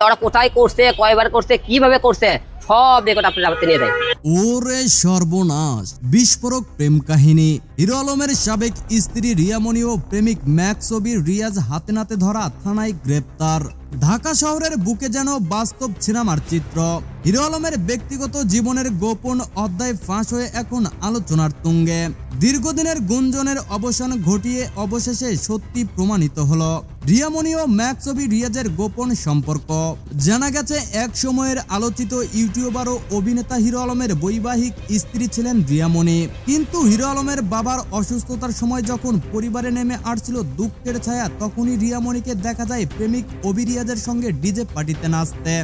ওরা কোথায় করছে, কয়বার করছে, কিভাবে করছে সব রেকর্ড আপনার হাতে নিয়ে দেয়। ওরে সর্বনাশ! বিস্ফোরক প্রেম কাহিনী। হিরো আলমের সাবেক স্ত্রী রিয়ামণি ও প্রেমিক ম্যাক্সবি রিয়াজ হাতে নাতে ধরা, থানায় গ্রেপ্তার। ঢাকা শহরের বুকে যেন বাস্তব সিনেমার চিত্র। হিরো আলমের ব্যক্তিগত জীবনের গোপন অধ্যায় ফাঁস হয়ে এখন আলোচনার তুঙ্গে। দীর্ঘদিনের গুঞ্জনের অবসান ঘটিয়ে অবশেষে সত্যি প্রমাণিত হলো রিয়ামণি ও ম্যাক্সবি রিয়াজের গোপন সম্পর্ক। জানা গেছে এক সময়ের আলোচিত ইউটিউবার ও অভিনেতা হিরো আলমের বৈবাহিক স্ত্রী ছিলেন রিয়ামণি। কিন্তু হিরো আলমের বাবার অসুস্থতার সময় যখন পরিবারে নেমে আসছিল দুঃখের ছায়া, তখনই রিয়ামণিকে দেখা যায় প্রেমিক অবি রিয়াজের সঙ্গে ডিজে পার্টিতে নাচতে।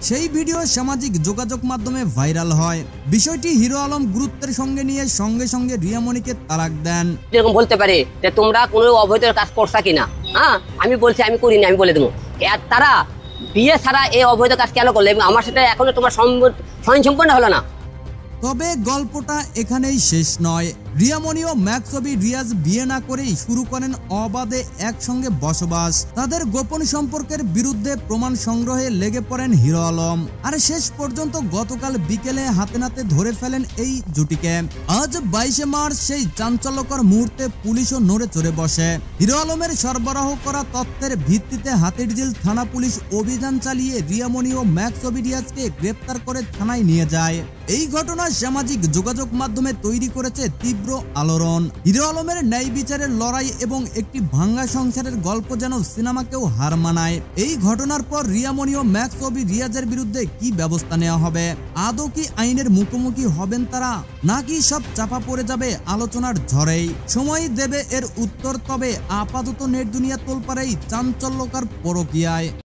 সেই ভিডিও সামাজিক যোগাযোগ মাধ্যমে ভাইরাল হয়। বিষয়টি হিরো আলম গুরুত্বের সঙ্গে নিয়ে সঙ্গে সঙ্গে রিয়ামণিকে তালাক দেন। এরকম বলতে পারে যে তোমরা কোনো অবৈধ কাজ করছা কিনা। হ্যাঁ, আমি বলছি আমি করিনি, আমি বলে দেবো। তারা বিয়ে ছাড়া এই অবৈধ কাজ কেন করলে এবং আমার সাথে এখনো তোমার সম্পূর্ণ হলো না। তবে গল্পটা এখানেই শেষ নয়। রিয়ামণি ও ম্যাক্সবি রিয়াজ বিয়ে না করেই শুরু করেন অবাধে একসঙ্গে বসবাস। তাদের গোপন সম্পর্কের বিরুদ্ধে প্রমাণ সংগ্রহে লেগে পড়েন হিরো আলম। আর শেষ পর্যন্ত গতকাল বিকেলে হাতে নাতে ধরে ফেলেন এই জুটিকে। আজ 22 মার্চ সেই চাঞ্চল্যকর মুহূর্তে পুলিশও নড়ে চড়ে বসে। হিরো আলমের সরবরাহ করা তথ্যের ভিত্তিতে হাতিরঝিল থানা পুলিশ অভিযান চালিয়ে রিয়ামণি ও ম্যাক্সবি রিয়াজকে গ্রেপ্তার করে থানায় নিয়ে যায়। এই ঘটনা সামাজিক যোগাযোগ মাধ্যমে তৈরি করেছে তীব্র আলোড়ন। হিরো আলমের ন্যায় বিচারের লড়াই এবং একটি ভাঙ্গা সংসারের গল্প যেন সিনেমাকেও হার মানায়। এই ঘটনার পর রিয়ামণি ও ম্যাক্সবি রিয়াজের বিরুদ্ধে কি ব্যবস্থা নেওয়া হবে? আদৌ কি আইনের মুখোমুখি হবেন তারা, নাকি সব চাপা পড়ে যাবে আলোচনার ঝড়েই? সময় দেবে এর উত্তর। তবে আপাতত নেট দুনিয়া তোলপাড়েই চাঞ্চল্যকর পরকীয়ায়।